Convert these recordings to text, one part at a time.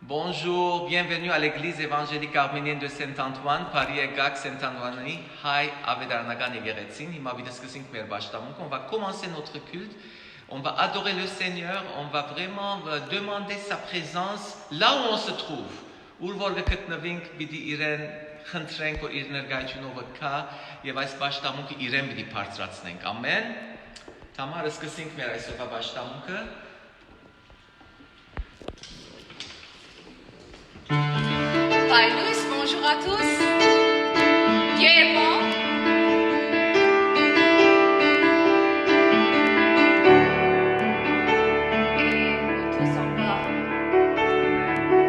Bonjour, bienvenue à l'église évangélique arménienne de Saint-Antoine, Paris et Gag Saint-Antoine. Hi, Avedarnagan Egeretsin, on va commencer notre culte. On va adorer le Seigneur, on va vraiment demander sa présence là où on se trouve. Ուրվոր գտնվենք պիտի իրեն խնդրենք որ իր ներկայությունով կա եւ այս պաշտամունքը իրեն պիտի բարձրացնենք ամեն Թամարը սկսենք մեր այսօրվա պաշտամունքը Salut, bonjour à tous. Dieu est bon. Et nous tous on va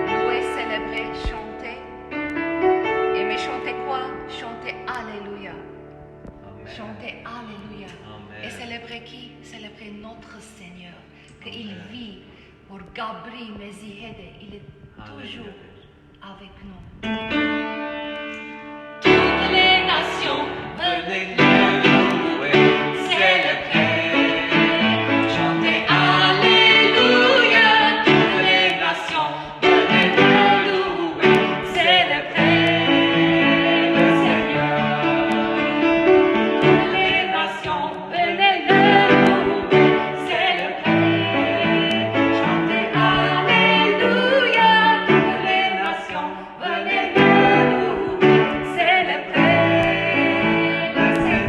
louer, célébrer, chanter. Et mais chanter quoi? Chanter Alléluia. Amen. Chanter Alléluia. Amen. Et célébrer qui? Célébrer notre Seigneur. Qu'il vit pour Gabriel Mézihede. Il est toujours avec nous. Toutes les nations, venez le louer, célébrer, chanter Alléluia. Toutes les nations, venez le louer, célébrer le Seigneur. Toutes les nations, venez le louer, célébrer, chanter Alléluia. Toutes les nations, venez le louer, célébrer le Seigneur.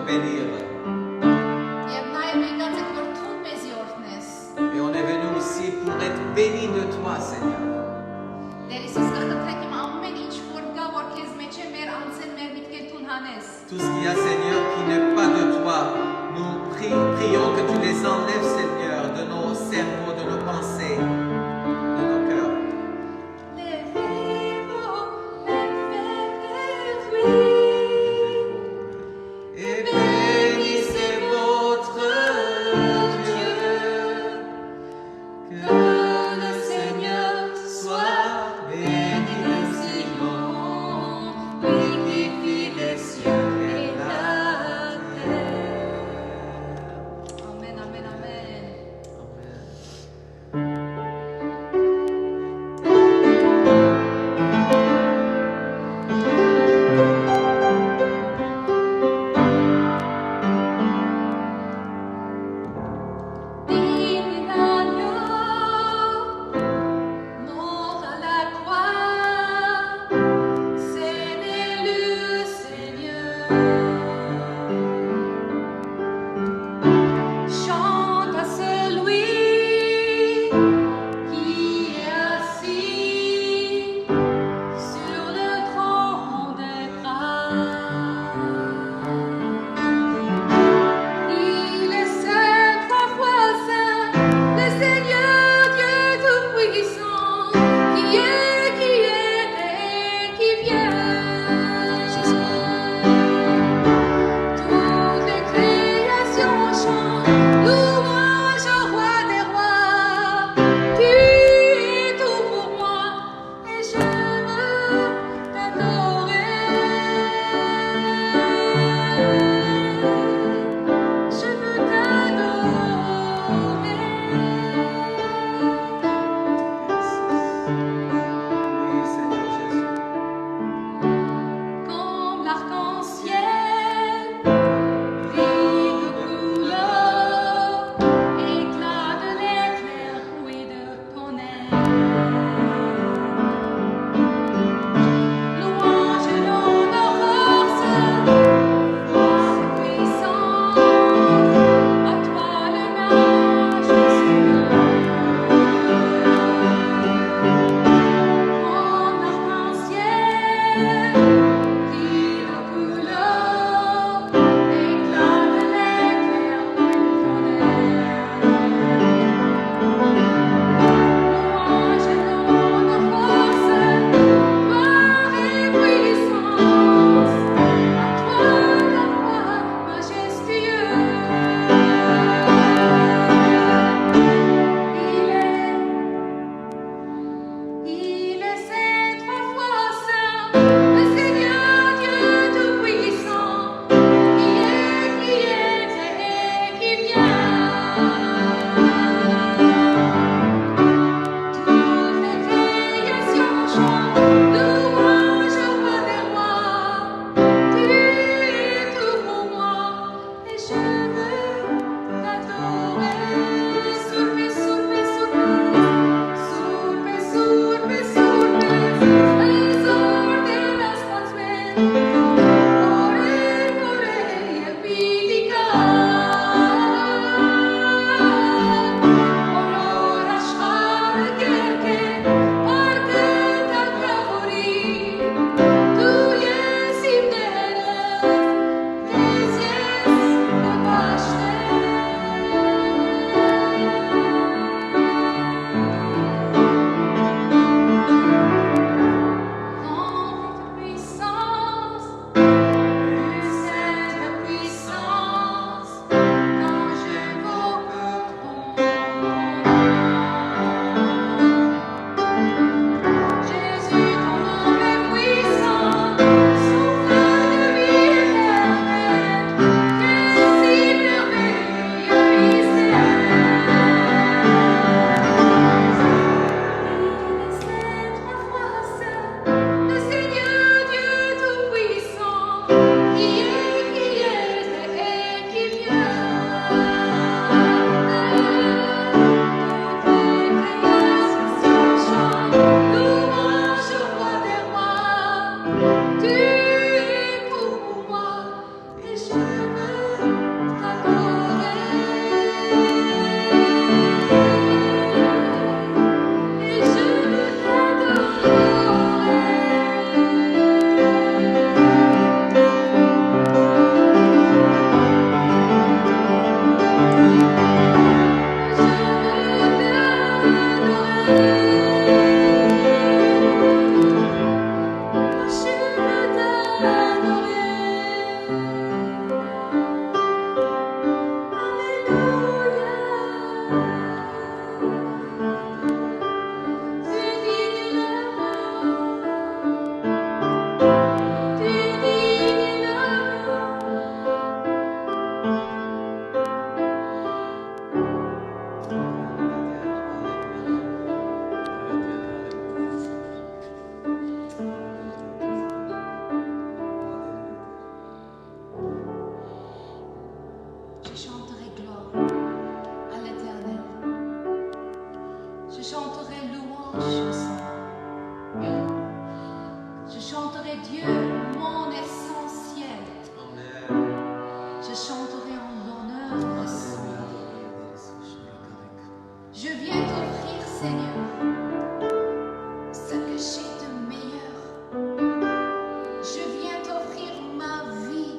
bénir. Եվ նաև եկած եք, որ թուն մեզի օրհնես։ Et on est venu aussi pour être béni de toi, Seigneur. Տեր Հիսուս, կխնդրենք իմ ամեն ինչ որ կա, որ քեզ մեջ է մեր անձեն, մեր միտքեր թուն հանես։ Tout ce qu'il y a, Seigneur, qui n'est pas de toi, nous prions que tu les enlèves, Seigneur, de nos cerveaux, de nos pensées, de nos cœurs. Et bénissez votre Dieu, que le Seigneur soit béni de Sion, lui qui fit les cieux et la terre. Amen, amen, amen։ Divin agneau, mort à la croix, c'est l'élu Seigneur. Chante à celui qui est assis sur le trône des grâces. Il est saint, trois fois saint, le Seigneur Dieu Tout-Puissant, qui était et qui vient. Toutes les créations chantent, louange au roi des rois. Tu es tout pour moi et je veux t'adorer. Je veux t'adorer. Oui, Seigneur Jésus. Comme l'arc-en-ciel, brille de couleur, éclat de l'éclair, oui de tonnerre. Louange et l'honneur, force puissance, à toi le majestueux. Comme l'arc-en-ciel, brille de couleur, éclat de l'éclair, oui de tonnerre. Louange et l'honneur, force, gloire et puissance, à toi le roi majestueux. Il est saint, trois fois saint, le Seigneur Dieu Tout-Puissant, qui était et qui vient. Toutes les créations chantent, louange au roi des rois. Tu es tout pour moi et je veux t'adorer. Surpe, surpe, surpe, surpe, surpe, surpe, esorte las patzmen, ore pilikan, olor ashar kerken, parte ta kavori, tu yes imdelet, tes yes Rempli de puissance, mon essentiel. Je chanterai en l'honneur de son nom. Je viens t'offrir, Seigneur, ce que j'ai de meilleur. Je viens t'offrir ma vie.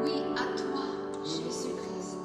Oui, à toi, Jésus-Christ.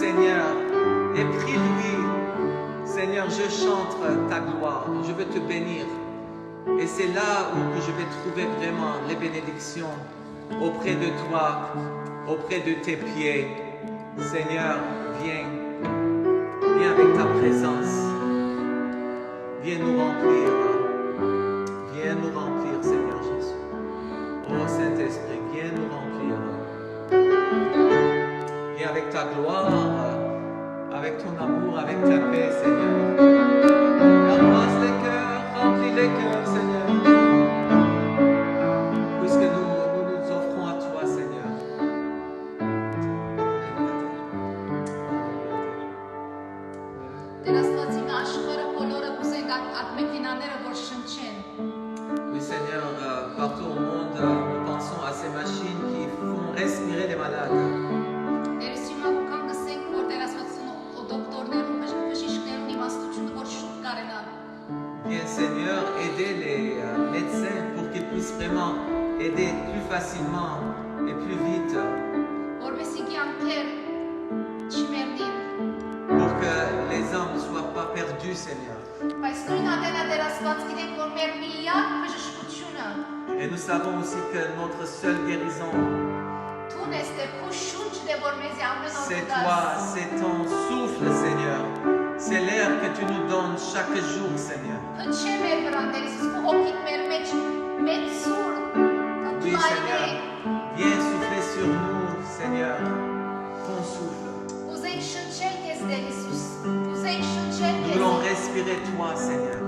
Seigneur, et prie-lui. Seigneur, je chante ta gloire, je veux te bénir. Et c'est là où je vais trouver vraiment les bénédictions auprès de toi, auprès de tes pieds. Seigneur, viens avec ta présence. Viens nous remplir. Viens nous remplir, Seigneur Jésus. Oh Saint-Esprit, viens nous remplir. Viens avec ta gloire, avec ton amour, avec ta paix, Seigneur. Embrasse les cœurs, remplis les cœurs, Seigneur. Puisque nous offrons à toi, Seigneur. Oui, Seigneur, partout au monde, nous pensons à ces machines qui font respirer les malades. Viens, Seigneur, aider les médecins pour qu'ils puissent vraiment aider plus facilement et plus vite. Pour que les hommes ne soient pas perdus, Seigneur. Et nous savons aussi que notre seule guérison, c'est toi, c'est ton souffle, Seigneur. C'est l'air que tu nous donnes chaque jour, Seigneur. Oui, Seigneur, viens souffler sur nous, Seigneur, ton souffle. Nous voulons respirer toi, Seigneur.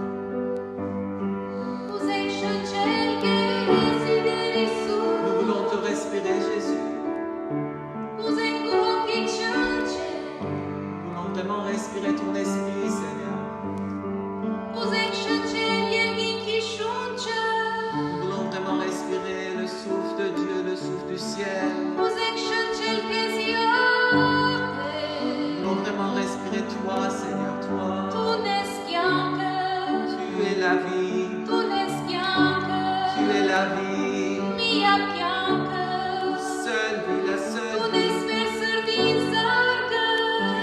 Nous voulons te respirer, Jésus. Nous voulons vraiment respirer ton esprit, Seigneur. Nous voulons vraiment respirer le souffle de Dieu, le souffle du ciel. Nous voulons vraiment respirer toi, Seigneur, toi. Tu es la vie. Tu es la vie. Seule vie, la seule vie.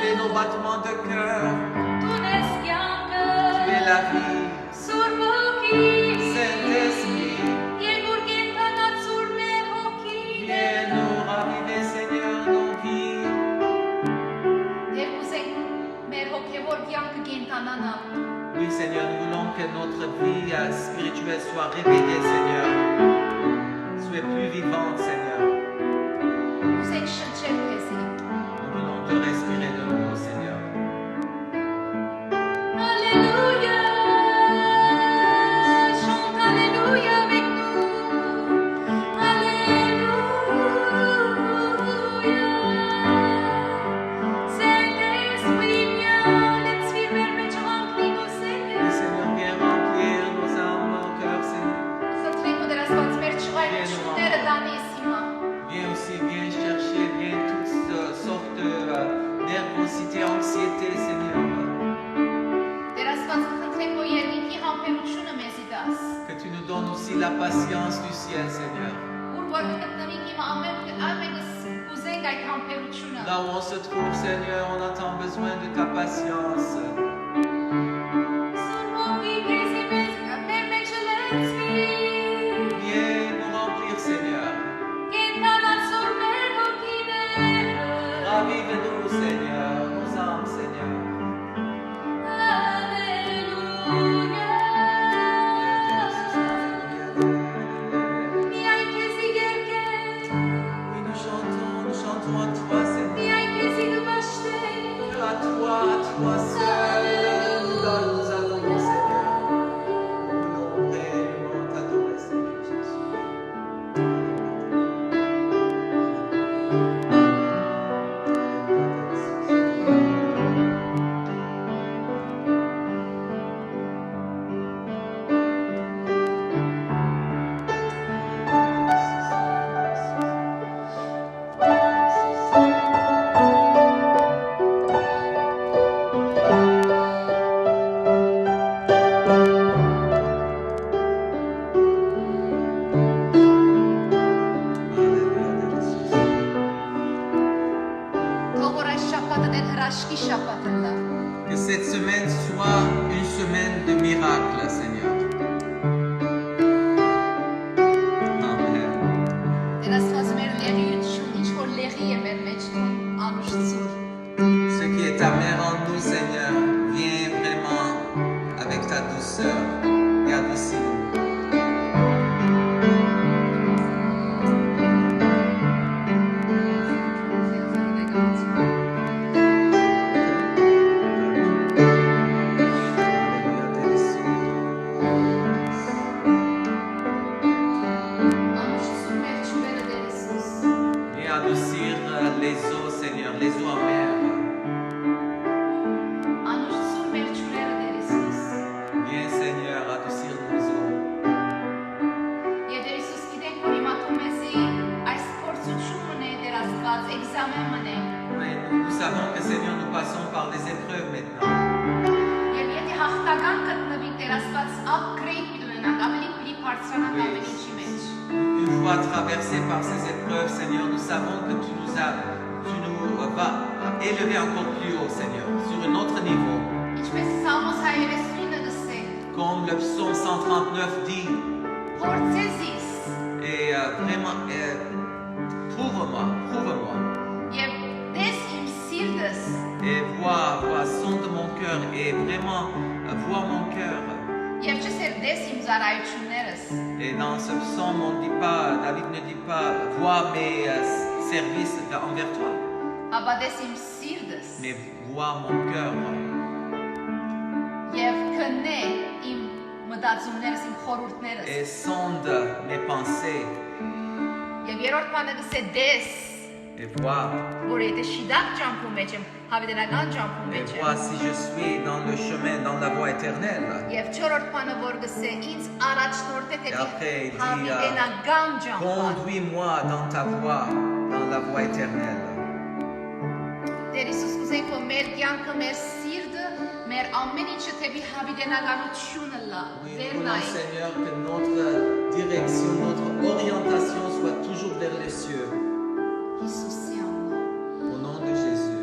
Tu es nos battements de cœur. Tu es la vie. Saint-Esprit, viens nous raviver, Seigneur, nos vies. Oui, Seigneur, nous voulons que notre vie spirituelle soit réveillée, Seigneur. Sois plus vivante, Seigneur. Nous voulons te respirer de nous, Seigneur. Alléluia, chante Alléluia avec nous. Alléluia, Saint-Esprit, viens, laisse-moi me remplir nos Seigneur. Oui, Seigneur, viens remplir nos âmes, nos cœurs, Seigneur. Viens aussi, viens chercher, viens toutes sortes de nervosité, anxiété, Seigneur. Que tu nous donnes aussi la patience du ciel, Seigneur. Là où on se trouve, Seigneur, on a tant besoin de ta patience. Viens nous remplir, Seigneur. Ravive-nous, Seigneur, nos âmes, Seigneur. Oui, nous chantons à toi, Seigneur. À toi seul. soit une semaine de miracles, Seigneur. Amen. Տեր Աստված մեր լեհիություն ինչ որ լեհի է մեր մեջ տուն անուշցուր։ Ce qui est amer en nous, Seigneur, viens vraiment avec ta douceur et adoucis-nous. Անուշցուր մեր ճուղերը Տեր Հիսուս։ Viens adoucir les eaux, Seigneur, les eaux amères. Անուշցուր մեր ճուղերը Տեր Հիսուս։ Viens, Seigneur, adoucir nos eaux. Եվ Տեր Հիսուս գիտենք որ հիմա դու մեզի այս փորձությունն է Տեր Աստված էքզամենն է։ Oui, nous savons que, Seigneur, nous passons par les épreuves maintenant. Եվ եթե հաղթական գտնվի Տեր Աստված upgrade պիտի ունենանք, ավելի պիտի բարձրանանք ամեն ինչի մեջ։ Une fois traversés par ces épreuves, Seigneur, nous savons que tu nous vas élever encore plus haut, Seigneur, sur un autre niveau. Ինչպես Սամոս 139-ը գսե, Comme le psaume 139 dit, փորձեզիս et vraiment, prouve-moi, եւ դես իմ սիրտս, et vois, sonde mon cœur, et vraiment, vois mon cœur. եւ չսեր դես իմ զարայություններս, Et dans ce psaume, on ne dit pas, David ne dit pas, vois mes services envers toi, ապա դես իմ սիրտս mais vois mon cœur. եւ քննե իմ մտածումներս, իմ խորհուրդներս։ Et sonde mes pensées, Եվ երրորդ բանը գսե դես, et vois, որ եթե շիդակ ճամփու մեջ եմ, հավիտենական ճամփու et մեջ vois եմ։ si je suis dans le chemin, dans la voie éternelle. Եվ չորրորդ բանը որ գսե ինձ առաջնորդ է Et après, il dit, հավիտենական ճամփա։ conduis-moi dans ta voie, dans la voie éternelle. Տեր Հիսուս կուզենք որ մեր կյանքը, մեր սիրտը, մեր ամեն ինչը թեպի հավիտենականությունը լա, Oui, nous վեր voulons, նայ։ Seigneur, que notre direction, notre orientation soit toujours vers les cieux. Հիսուսի անունով։ Au nom de Jésus.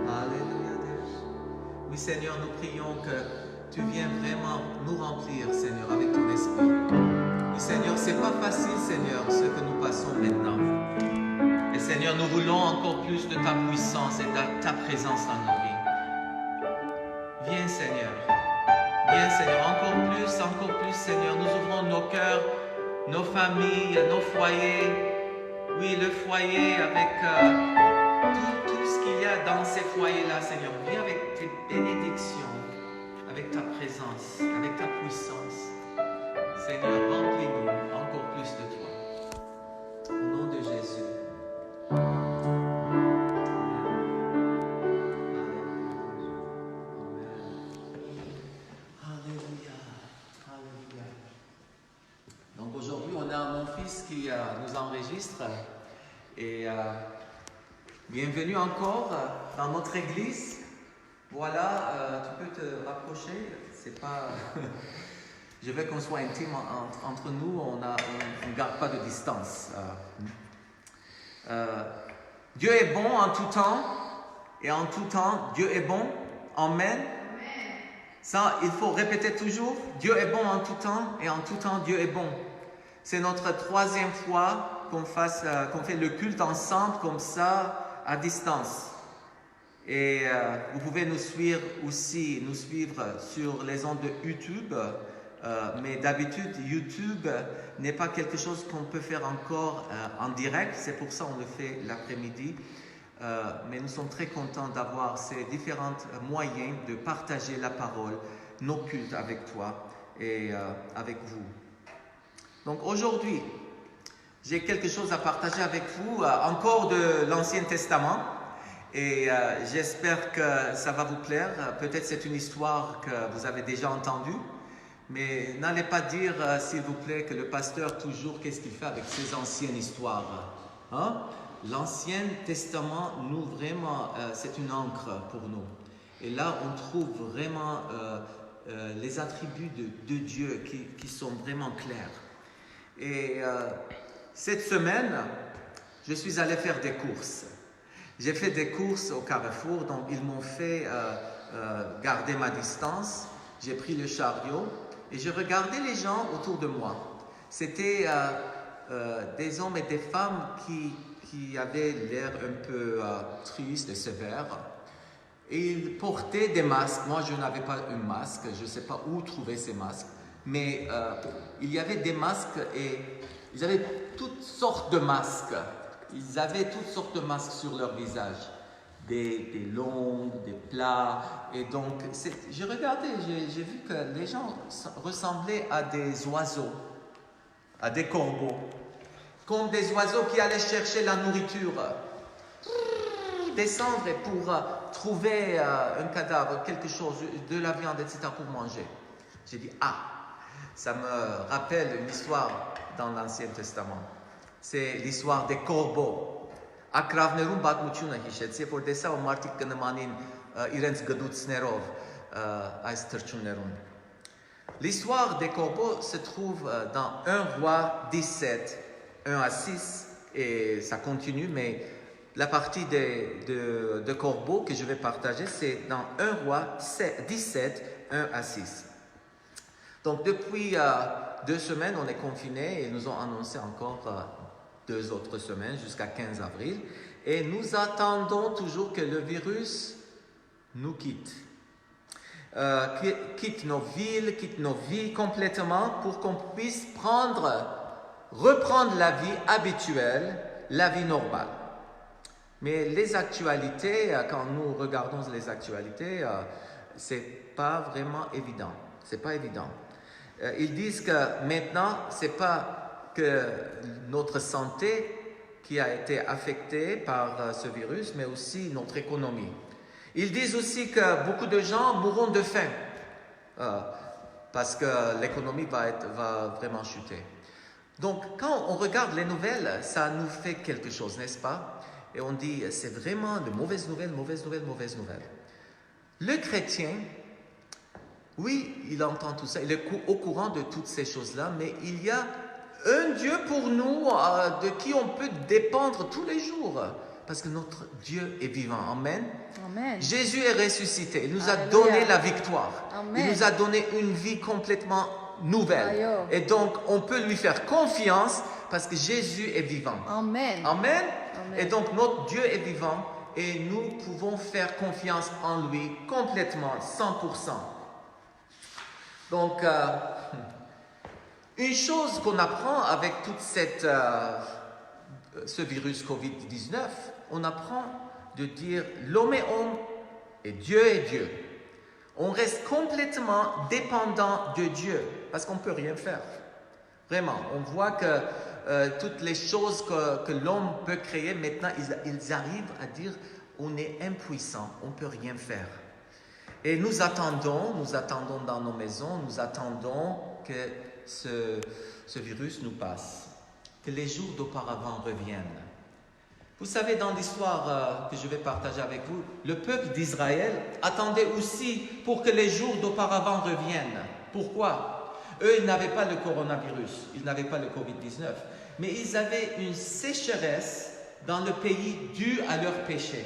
Alléluia, Dieu. Oui, Seigneur, nous prions que tu viennes vraiment nous remplir, Seigneur, avec ton esprit. Oui, Seigneur, c'est pas facile, Seigneur, ce que nous passons maintenant. Et Seigneur, nous voulons encore plus de ta puissance et de ta présence dans nos vies. Viens, Seigneur. Viens, Seigneur, encore plus, Seigneur. Nous ouvrons nos cœurs, nos familles, nos foyers. Oui, le foyer avec tout ce qu'il y a dans ces foyers-là, Seigneur. Viens avec tes bénédictions, avec ta présence, avec ta puissance. Seigneur, remplis-nous encore plus de toi. Au nom de Jésus. Alléluia. Alléluia. Donc aujourd'hui, on a mon fils qui nous enregistre. Et bienvenue encore dans notre église. Voilà, tu peux te rapprocher. C'est pas. Je veux qu'on soit intime entre nous. On ne garde pas de distance. Dieu est bon en tout temps. Et en tout temps, Dieu est bon. Amen. Ça, il faut répéter toujours. Dieu est bon en tout temps. Et en tout temps, Dieu est bon. C'est notre troisième fois qu'on fait le culte ensemble comme ça, à distance. Et vous pouvez nous suivre sur les ondes de YouTube. Mais d'habitude, YouTube n'est pas quelque chose qu'on peut faire encore en direct. C'est pour ça qu'on le fait l'après-midi. Mais nous sommes très contents d'avoir ces différents moyens de partager la parole, nos cultes avec toi et avec vous. Donc aujourd'hui, j'ai quelque chose à partager avec vous, encore de l'Ancien Testament. Et j'espère que ça va vous plaire. Peut-être c'est une histoire que vous avez déjà entendue. Mais n'allez pas dire, s'il vous plaît, que le pasteur, toujours, qu'est-ce qu'il fait avec ces anciennes histoires. Hein? L'Ancien Testament, nous, vraiment, c'est une encre pour nous. Et là, on trouve vraiment les attributs de Dieu qui sont vraiment clairs. Et cette semaine, je suis allé faire des courses. J'ai fait des courses au Carrefour, donc ils m'ont fait gardé ma distance. J'ai pris le chariot et je regardais les gens autour de moi. C'était des hommes et des femmes qui avaient l'air un peu tristes et sévères. Et ils portaient des masques. Moi, je n'avais pas un masque. Je ne sais pas où trouver ces masques. Mais il y avait des masques et ils avaient toutes sortes de masques. Ils avaient toutes sortes de masques sur leur visage. Des longs, des plats. Et donc, j'ai regardé, j'ai vu que les gens ressemblaient à des oiseaux, à des corbeaux. Comme des oiseaux qui allaient chercher la nourriture. Descendre pour trouver un cadavre, quelque chose, de la viande, etc. pour manger. J'ai dit, ça me rappelle une histoire dans l'Ancien Testament. C'est l'histoire des corbeaux. Ակրավներում պատմությունը հիշեցի, որ տեսա որ մարդիկ կնմանին իրենց գդուցներով այս թրջուններում. L'histoire des corbeaux se trouve dans 1 Roi 17, 1 à 6, et ça continue, mais la partie de corbeaux que je vais partager, c'est dans 1 Roi 17, 1 à 6. Donc depuis 2 semaines, on est confinés et ils nous ont annoncé encore 2 autres semaines jusqu'à 15 avril. Et nous attendons toujours que le virus nous quitte. Quitte nos villes, quitte nos vies complètement pour qu'on puisse reprendre la vie habituelle, la vie normale. Mais les actualités, quand nous regardons les actualités, c'est pas vraiment évident. C'est pas évident. Ils disent que maintenant, c'est pas que notre santé qui a été affectée par ce virus, mais aussi notre économie. Ils disent aussi que beaucoup de gens mourront de faim parce que l'économie va vraiment chuter. Donc, quand on regarde les nouvelles, ça nous fait quelque chose, n'est-ce pas? Et on dit, c'est vraiment de mauvaises nouvelles, mauvaises nouvelles, mauvaises nouvelles. Le chrétien, oui, il entend tout ça, il est au courant de toutes ces choses-là, mais il y a un Dieu pour nous, de qui on peut dépendre tous les jours. Parce que notre Dieu est vivant. Amen. Amen. Jésus est ressuscité. Il nous a Alléluia. donné la victoire. Amen. Il nous a donné une vie complètement nouvelle. Aïe. Et donc, on peut lui faire confiance parce que Jésus est vivant. Amen. Amen. Amen. Et donc, notre Dieu est vivant et nous pouvons faire confiance en lui complètement, 100%. Donc, une chose qu'on apprend avec toute ce virus Covid-19, on apprend de dire l'homme est homme et Dieu est Dieu. On reste complètement dépendant de Dieu parce qu'on ne peut rien faire. Vraiment, on voit que toutes les choses que l'homme peut créer, maintenant, ils arrivent à dire on est impuissant, on ne peut rien faire. Et nous attendons dans nos maisons, nous attendons que ce virus nous passe, que les jours d'auparavant reviennent. Vous savez, dans l'histoire que je vais partager avec vous, le peuple d'Israël attendait aussi pour que les jours d'auparavant reviennent. Pourquoi? Eux, ils n'avaient pas le coronavirus, ils n'avaient pas le Covid-19, mais ils avaient une sécheresse dans le pays due à leur péché.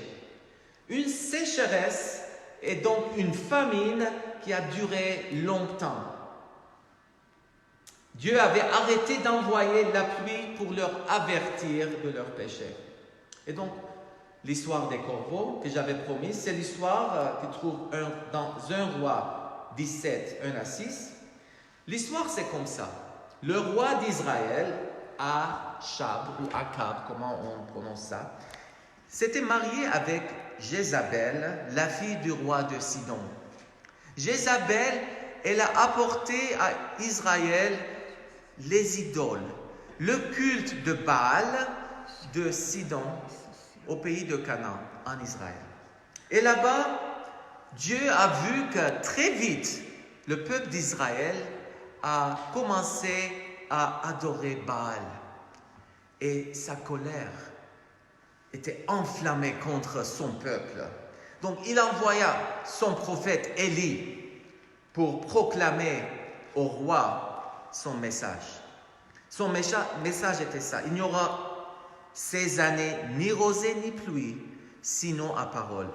Une sécheresse et donc une famine qui a duré longtemps. Dieu avait arrêté d'envoyer la pluie pour leur avertir de leurs péchés. Et donc, l'histoire des corbeaux que j'avais promis, c'est l'histoire qui trouve dans 1 Roi 17, 1 à 6. L'histoire, c'est comme ça. Le roi d'Israël, Achab, ou Akab, comment on prononce ça, s'était marié avec Jézabel, la fille du roi de Sidon. Jézabel, elle a apporté à Israël les idoles, le culte de Baal de Sidon au pays de Canaan, en Israël. Et là-bas, Dieu a vu que très vite, le peuple d'Israël a commencé à adorer Baal. Et sa colère était enflammée contre son peuple. Donc il envoya son prophète Élie pour proclamer au roi son message. Son message était ça. Il n'y aura ces années ni rosée ni pluie, sinon à parole.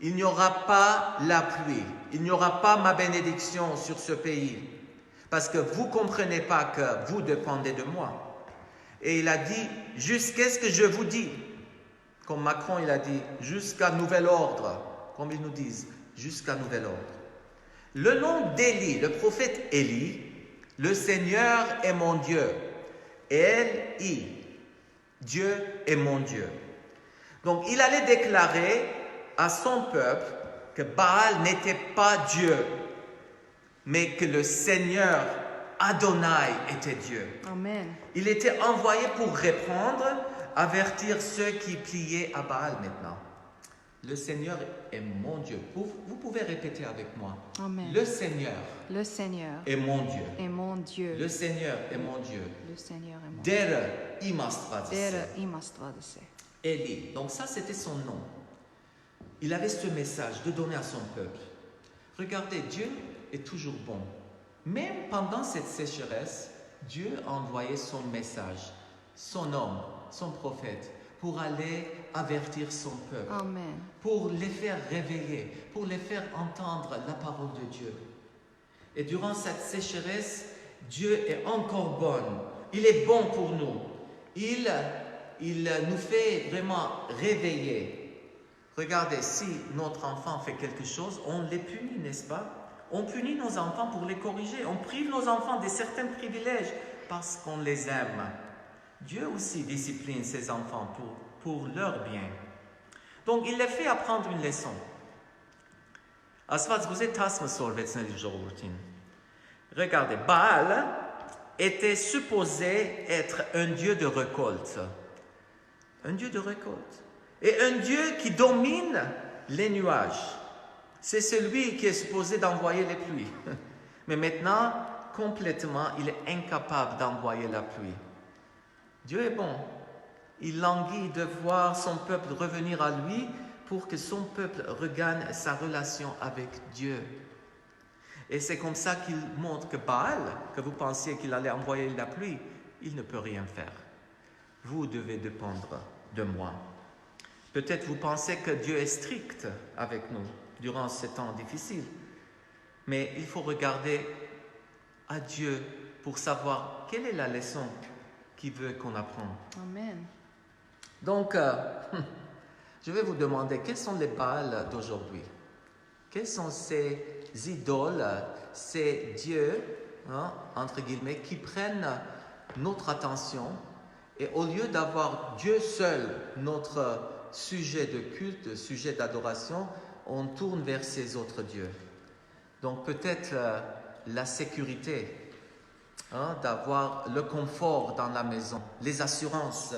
il n'y aura pas la pluie, il n'y aura pas ma bénédiction sur ce pays, parce que vous ne comprenez pas que vous dépendez de moi. Et il a dit, jusqu'à ce que je vous dis, comme Macron il a dit, jusqu'à nouvel ordre, comme ils nous disent, jusqu'à nouvel ordre. Le nom d'Élie, le prophète Élie, le Seigneur est mon Dieu. Élie, Dieu est mon Dieu. Donc il allait déclarer à son peuple que Baal n'était pas Dieu, mais que le Seigneur Adonai était Dieu. Amen. Il était envoyé pour répondre, avertir ceux qui pliaient à Baal maintenant. Le Seigneur est mon Dieu. Vous pouvez répéter avec moi. Amen. Le Seigneur Le Seigneur est mon Dieu. est mon Dieu. Le Seigneur est mon Dieu. Le Seigneur est mon Dieu. Dere imastradise. Dere imastradise. Élie. Donc ça, c'était son nom. Il avait ce message de donner à son peuple. Regardez, Dieu est toujours bon. Même pendant cette sécheresse, Dieu a envoyé son message, son homme, son prophète, pour aller avertir son peuple, Amen. pour les faire réveiller, pour les faire entendre la parole de Dieu. Et durant cette sécheresse, Dieu est encore bon. Il est bon pour nous. Il nous fait vraiment réveiller. Regardez, si notre enfant fait quelque chose, on les punit, n'est-ce pas? On punit nos enfants pour les corriger. On prive nos enfants de certains privilèges parce qu'on les aime. Dieu aussi discipline ses enfants pour leur bien. Donc, il les fait apprendre une leçon. Regardez, Baal était supposé être un dieu de récolte. Un dieu de récolte. Et un Dieu qui domine les nuages. C'est celui qui est supposé d'envoyer les pluies. Mais maintenant, complètement, il est incapable d'envoyer la pluie. Dieu est bon. Il languit de voir son peuple revenir à lui pour que son peuple regagne sa relation avec Dieu. Et c'est comme ça qu'il montre que Baal, que vous pensiez qu'il allait envoyer la pluie, il ne peut rien faire. Vous devez dépendre de moi. Peut-être vous pensez que Dieu est strict avec nous durant ces temps difficiles. Mais il faut regarder à Dieu pour savoir quelle est la leçon qu'il veut qu'on apprenne. Amen. Donc, je vais vous demander, quels sont les Baals d'aujourd'hui? Quels sont ces idoles, ces dieux, entre guillemets, qui prennent notre attention et au lieu d'avoir Dieu seul, notre sujet de culte, sujet d'adoration, on tourne vers ces autres dieux. Donc peut-être la sécurité, d'avoir le confort dans la maison, les assurances,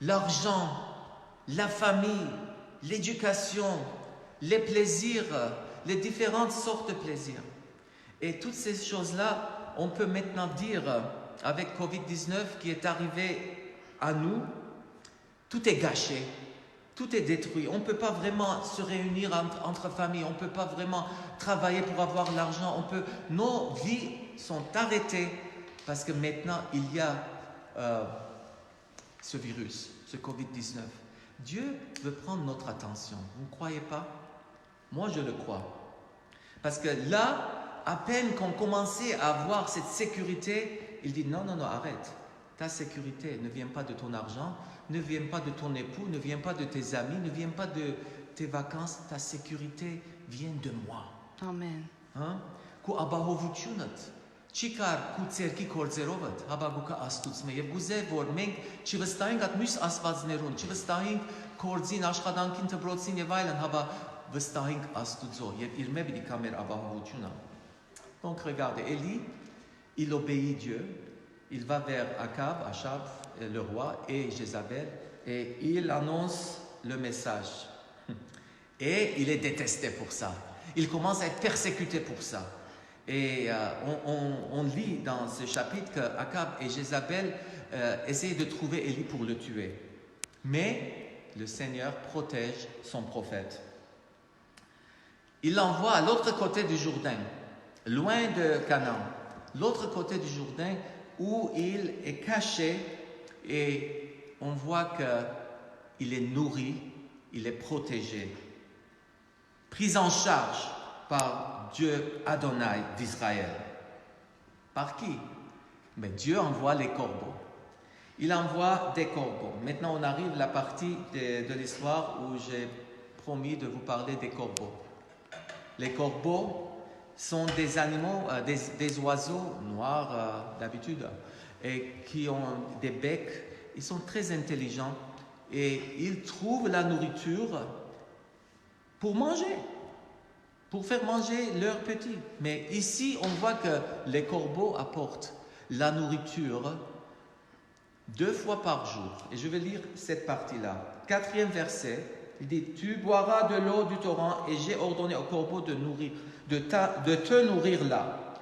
l'argent, la famille, l'éducation, les plaisirs, les différentes sortes de plaisirs. Et toutes ces choses-là, on peut maintenant dire, avec Covid-19 qui est arrivé à nous, tout est gâché, tout est détruit. On ne peut pas vraiment se réunir entre familles, on ne peut pas vraiment travailler pour avoir l'argent. Nos vies sont arrêtées parce que maintenant il y a ce virus, ce Covid-19. Dieu veut prendre notre attention. Vous ne croyez pas? Moi, je le crois. Parce que là, à peine qu'on commençait à avoir cette sécurité, il dit non, arrête. Ta sécurité ne vient pas de ton argent, ne vient pas de ton époux, ne vient pas de tes amis, ne vient pas de tes vacances. Ta sécurité vient de moi. Amen. Ku abahovությունat Չիկար քու ցերքի կորձերովդ Հաբագուկը աստուծմե եւ գուզե որ մենք չվստահենք այդ մյուս աստվածներուն չվստահենք կորձին աշխատանքին դբրոցին եւ այլն հաբա վստահենք աստուծո եւ իր մեջ պիտի կա մեր ապահովությունը. Donc regardez, Élie, il obéit Dieu, il va vers Achab, le roi, et Jézabel, et il annonce le message. Et il est détesté pour ça. Il commence à être persécuté pour ça. Et on lit dans ce chapitre qu'Achab et Jézabel essayent de trouver Élie pour le tuer. Mais le Seigneur protège son prophète. Il l'envoie à l'autre côté du Jourdain, loin de Canaan, l'autre côté du Jourdain où il est caché et on voit qu'il est nourri, il est protégé. prise en charge par Dieu Adonai d'Israël. Par qui? Mais Dieu envoie les corbeaux. Il envoie des corbeaux. Maintenant, on arrive à la partie de l'histoire où j'ai promis de vous parler des corbeaux. Les corbeaux sont des animaux, des oiseaux noirs d'habitude, et qui ont des becs. Ils sont très intelligents et ils trouvent la nourriture pour manger, pour faire manger leurs petits. Mais ici, on voit que les corbeaux apportent la nourriture 2 fois par jour. Et je vais lire cette partie-là. 4e verset, il dit « Tu boiras de l'eau du torrent et j'ai ordonné aux corbeaux de te nourrir là. »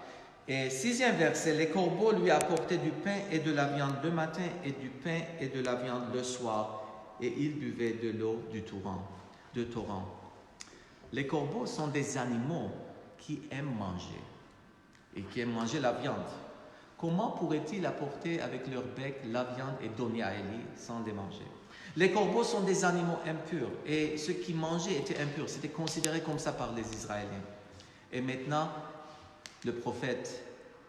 Et 6e verset, les corbeaux lui apportaient du pain et de la viande le matin et du pain et de la viande le soir. Et il buvait de l'eau du torrent. Les corbeaux sont des animaux qui aiment manger et qui aiment manger la viande. Comment pourraient-ils apporter avec leur bec la viande et donner à Élie sans les manger? Les corbeaux sont des animaux impurs et ceux qui mangeaient étaient impurs. C'était considéré comme ça par les Israéliens. Et maintenant, le prophète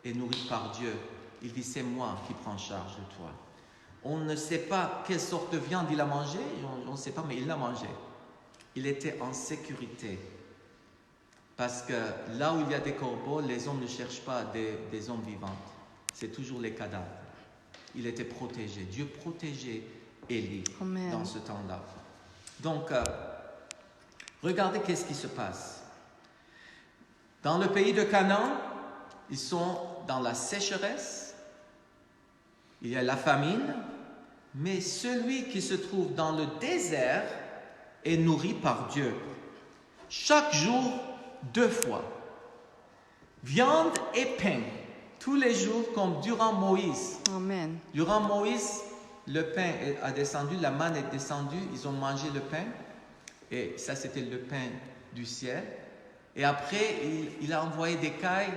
est nourri par Dieu. Il dit, c'est moi qui prends charge de toi. On ne sait pas quelle sorte de viande il a mangé, on ne sait pas, mais il l'a mangé. Il était en sécurité. Parce que là où il y a des corbeaux, les hommes ne cherchent pas des hommes vivantes. C'est toujours les cadavres. Il était protégé. Dieu protégeait Élie dans ce temps-là. Donc, regardez qu'est-ce qui se passe. Dans le pays de Canaan, ils sont dans la sécheresse, il y a la famine, mais celui qui se trouve dans le désert est nourri par Dieu. Chaque jour, 2 fois. Viande et pain. Tous les jours, comme durant Moïse. Amen. Durant Moïse, le pain a descendu, la manne est descendue, ils ont mangé le pain. Et ça, c'était le pain du ciel. Et après, il a envoyé des cailles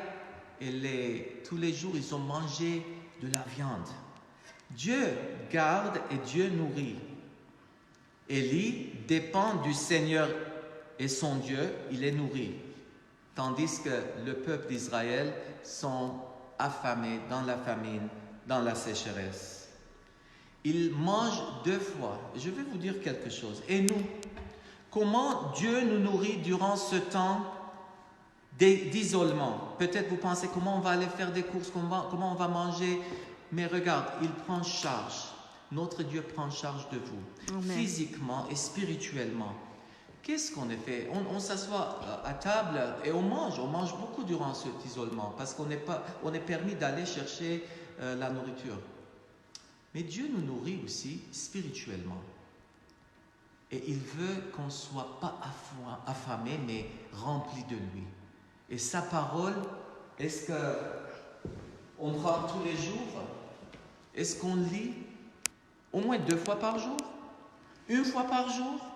et tous les jours, ils ont mangé de la viande. Dieu garde et Dieu nourrit. Élie dépend du Seigneur et son Dieu, il est nourri. Tandis que le peuple d'Israël sont affamés dans la famine, dans la sécheresse. Ils mangent 2 fois. Je vais vous dire quelque chose. Et nous, comment Dieu nous nourrit durant ce temps d'isolement? Peut-être vous pensez comment on va aller faire des courses, comment on va manger. Mais regarde, il prend charge. Notre Dieu prend charge de vous, Amen. Physiquement et spirituellement. Qu'est-ce qu'on a fait? On s'assoit à table et on mange beaucoup durant cet isolement parce qu'on est permis d'aller chercher la nourriture. Mais Dieu nous nourrit aussi spirituellement. Et il veut qu'on ne soit pas affamé, mais rempli de lui. Et sa parole, est-ce qu'on prend tous les jours? Est-ce qu'on lit au moins 2 fois par jour? 1 fois par jour?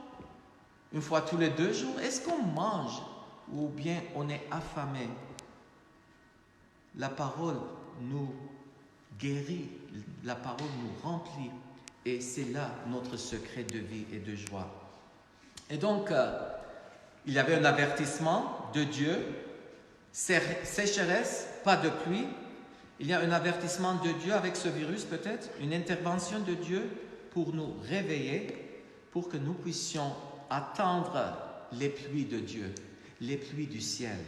1 fois tous les 2 jours? Est-ce qu'on mange ou bien on est affamé? La parole nous guérit, la parole nous remplit et c'est là notre secret de vie et de joie. Et donc, il y avait un avertissement de Dieu, sécheresse, pas de pluie. Il y a un avertissement de Dieu avec ce virus peut-être, une intervention de Dieu pour nous réveiller, pour que nous puissions attendre les pluies de Dieu, les pluies du ciel.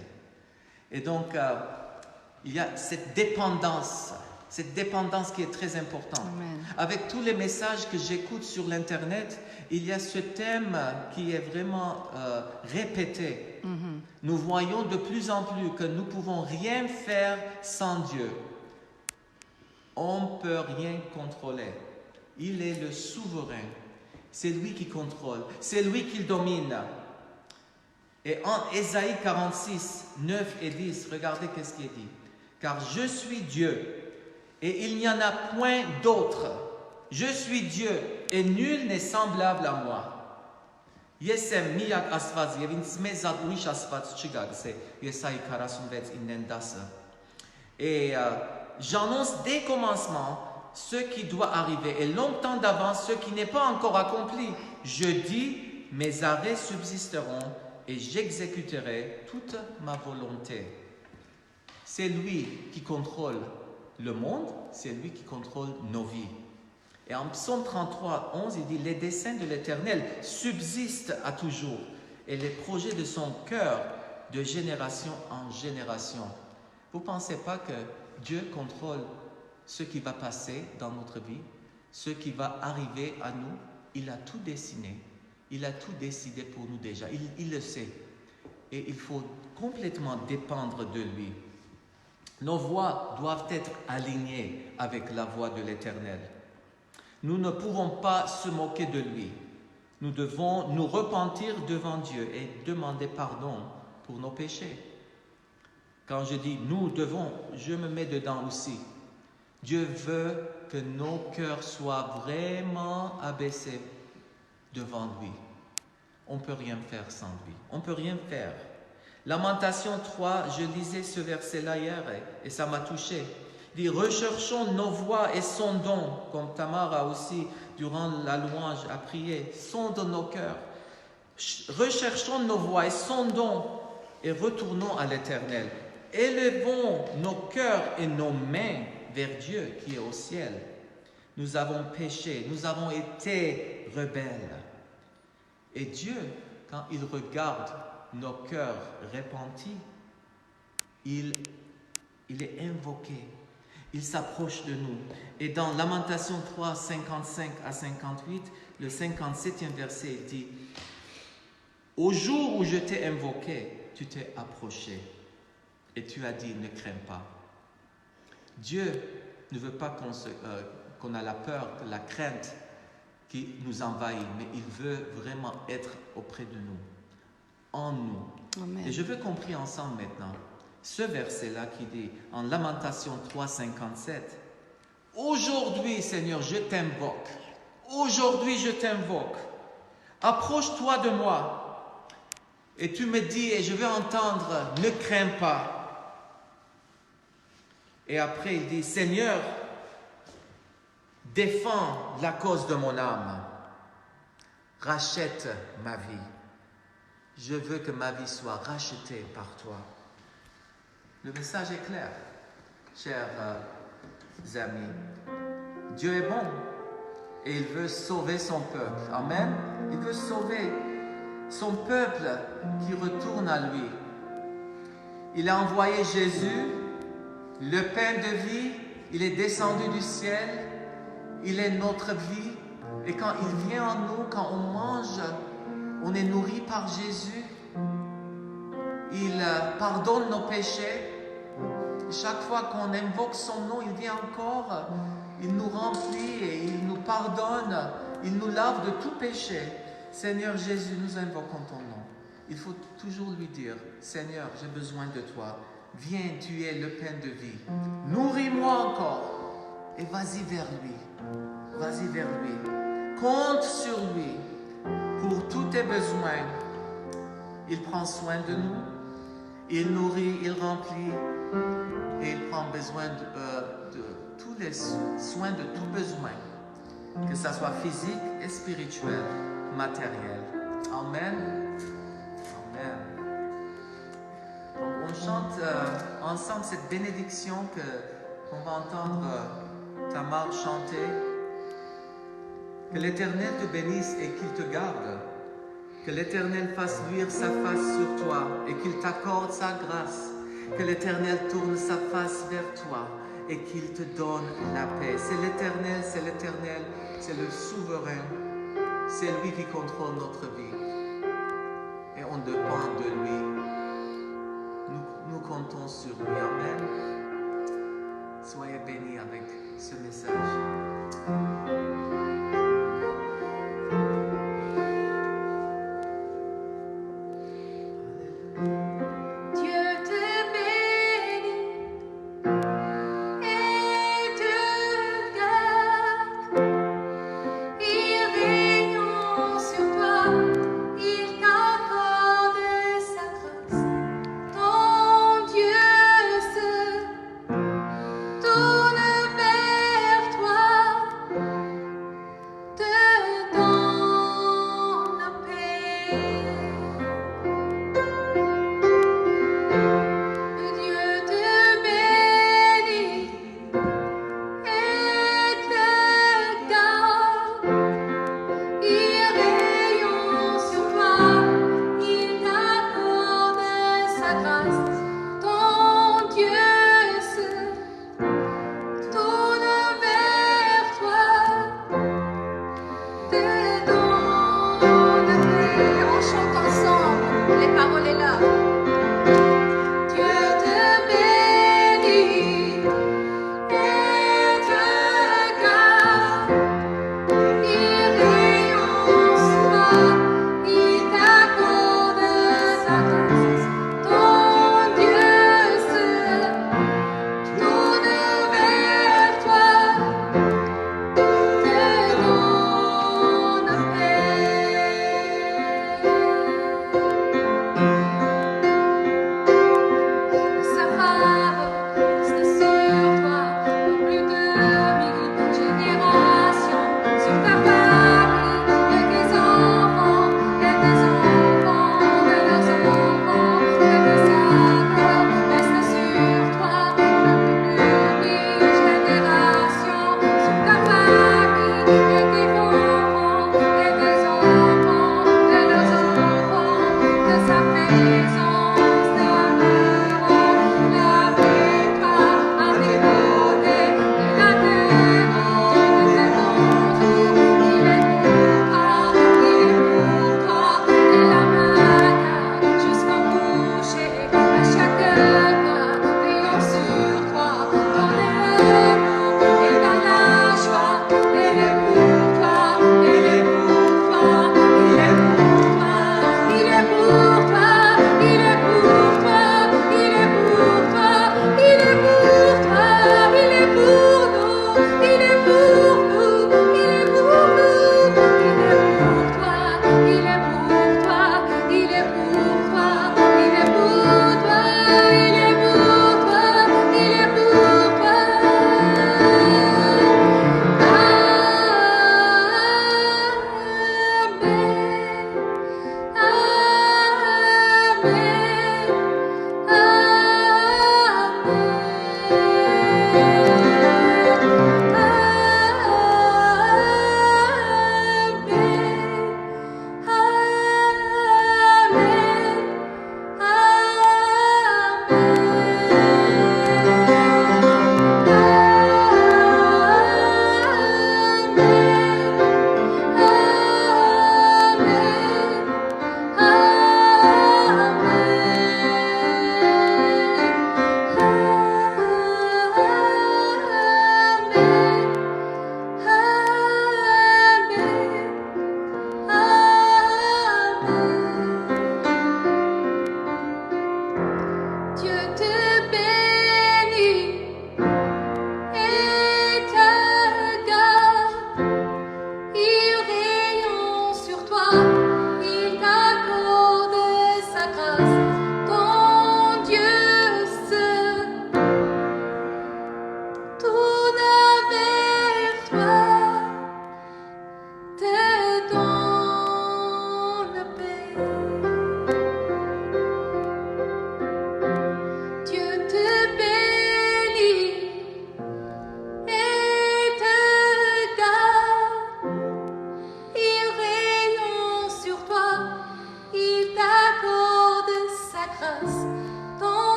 Et donc, il y a cette dépendance qui est très importante. Amen. Avec tous les messages que j'écoute sur l'Internet, il y a ce thème qui est vraiment répété. Mhm. Nous voyons de plus en plus que nous ne pouvons rien faire sans Dieu. On ne peut rien contrôler. Il est le souverain. C'est lui qui contrôle. C'est lui qui domine. Et en Ésaïe 46, 9 et 10, regardez qu'est-ce qui est dit. Car je suis Dieu et il n'y en a point d'autre. Je suis Dieu et nul n'est semblable à moi. Yesem miak asfaz, yevins mezad uish asfaz chigag, c'est Yesaïe 46 inendasa. Et j'annonce dès commencement ce qui doit arriver et longtemps d'avance ce qui n'est pas encore accompli. Je dis, mes arrêts subsisteront et j'exécuterai toute ma volonté. C'est lui qui contrôle le monde, c'est lui qui contrôle nos vies. Et en Psaume 33, 11, il dit « Les desseins de l'Éternel subsistent à toujours, et les projets de son cœur de génération en génération. » Vous ne pensez pas que Dieu contrôle ce qui va passer dans notre vie, ce qui va arriver à nous? Il a tout dessiné, il a tout décidé pour nous déjà, il le sait. Et il faut complètement dépendre de lui. Nos voies doivent être alignées avec la voie de l'Éternel. Nous ne pouvons pas se moquer de lui. Nous devons nous repentir devant Dieu et demander pardon pour nos péchés. Quand je dis nous devons, je me mets dedans aussi. Dieu veut que nos cœurs soient vraiment abaissés devant lui. On ne peut rien faire sans lui. On ne peut rien faire. Lamentation 3, je lisais ce verset-là hier et ça m'a touché. Il dit, recherchons nos voies et sondons, comme Tamar a aussi, durant la louange, a prié, sondons nos cœurs. Recherchons nos voies et sondons et retournons à l'Éternel. Élevons nos cœurs et nos mains vers Dieu qui est au ciel. Nous avons péché, nous avons été rebelles. Et Dieu, quand il regarde nos cœurs repentis, il est invoqué, il s'approche de nous. Et dans Lamentation 3, 55 à 58, le 57e verset, il dit « Au jour où je t'ai invoqué, tu t'es approché et tu as dit, ne crains pas. » Dieu ne veut pas qu'on a la peur, la crainte qui nous envahit, mais il veut vraiment être auprès de nous, en nous. Amen. Et je veux qu'on prie ensemble maintenant ce verset-là qui dit en Lamentation 3, 57, « Aujourd'hui, Seigneur, je t'invoque. Aujourd'hui, je t'invoque. Approche-toi de moi. Et tu me dis, et je vais entendre, ne crains pas. » Et après, il dit, « Seigneur, défends la cause de mon âme. Rachète ma vie. Je veux que ma vie soit rachetée par toi. » Le message est clair, chers amis. Dieu est bon et il veut sauver son peuple. Amen. Il veut sauver son peuple qui retourne à lui. Il a envoyé Jésus, le pain de vie. Il est descendu du ciel. Il est notre vie. Et quand il vient en nous, quand on mange, on est nourri par Jésus. Il pardonne nos péchés. Chaque fois qu'on invoque son nom, il vient encore. Il nous remplit et il nous pardonne. Il nous lave de tout péché. Seigneur Jésus, nous invoquons ton nom. Il faut toujours lui dire, Seigneur, j'ai besoin de toi. Viens, tu es le pain de vie. Nourris-moi encore. Et vas-y vers lui. Vas-y vers lui. Compte sur lui pour tous tes besoins. Il prend soin de nous. Il nourrit, il remplit. Et il prend besoin de tous les soins de tout besoin. Que ça soit physique et spirituel, matériel. Amen. Amen. Donc on chante ensemble cette bénédiction qu'on va entendre Tamar chanter. Que l'Éternel te bénisse et qu'il te garde. Que l'Éternel fasse luire sa face sur toi et qu'il t'accorde sa grâce. Que l'Éternel tourne sa face vers toi et qu'il te donne la paix. C'est l'Éternel, c'est le souverain. C'est lui qui contrôle notre vie. Et on dépend de lui. Nous comptons sur lui. Amen. Soyez bénis avec ce message. Tourne vers toi.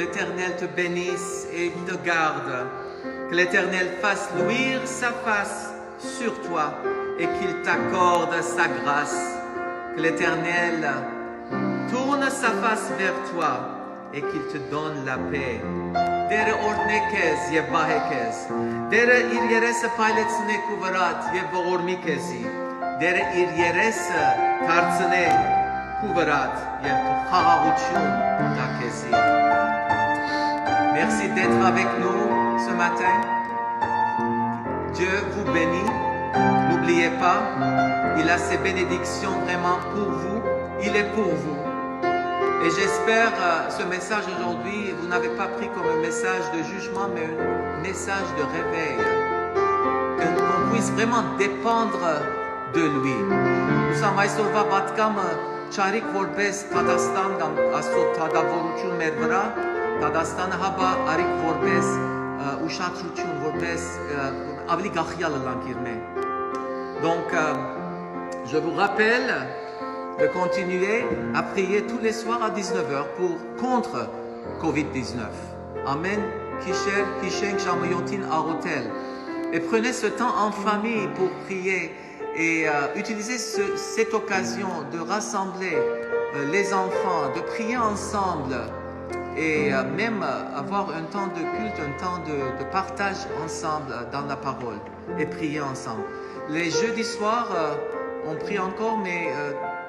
l'Éternel te bénisse et te garde. Que l'Éternel fasse luire sa face sur toi et qu'il t'accorde sa grâce. Que l'Éternel tourne sa face vers toi et qu'il te donne la paix. Dere ornekez եւ bahekez. Dere իր երեսը փայլեցնե քու վրատ եւ ողորմի քեզի. Dere իր երեսը դարձնե քու վրատ եւ խաղաղություն տա քեզի. Merci d'être avec nous ce matin. Dieu vous bénit. N'oubliez pas, il a ses bénédictions vraiment pour vous. Il est pour vous. Et j'espère ce message aujourd'hui, vous n'avez pas pris comme un message de jugement, mais un message de réveil. Qu'on puisse vraiment dépendre de lui. Nous sommes այսօրվա պատկամը չարիք որպես Թադաստան կամ Աստծո թագավորություն մեր վրա, Թադաստանը հապա արիք որպես ուշադրություն, որպես ավելի գախյալը լանկիրնե. Donc, je vous rappelle de continuer à prier tous les soirs à 19h contre Covid-19. Amen. Et prenez ce temps en famille pour prier et utilisez cette occasion de rassembler les enfants, de prier ensemble et même avoir un temps de culte, un temps de partage ensemble dans la parole et prier ensemble. Les jeudis soirs, on prie encore, mais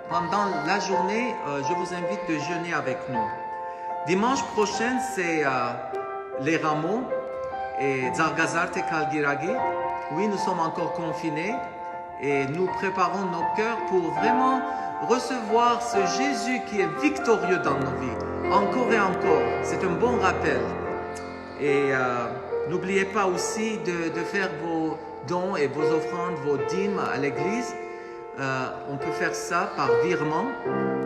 pendant la journée, je vous invite de jeûner avec nous. Dimanche prochain, c'est les rameaux et Zargazarte Kalgiragi. Oui, nous sommes encore confinés et nous préparons nos cœurs pour vraiment recevoir ce Jésus qui est victorieux dans nos vies. Encore et encore. C'est un bon rappel. Et n'oubliez pas aussi de faire vos dons et vos offrandes, vos dîmes à l'église. On peut faire ça par virement.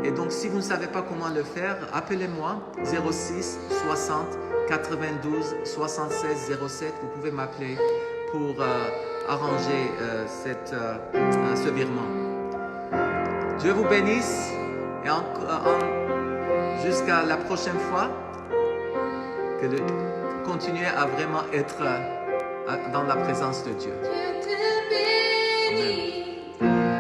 Et donc, si vous ne savez pas comment le faire, appelez-moi 06 60 92 76 07. Vous pouvez m'appeler pour arranger ce virement. Dieu vous bénisse et jusqu'à la prochaine fois, que de continuer à vraiment être dans la présence de Dieu. Je te bénis. Amen.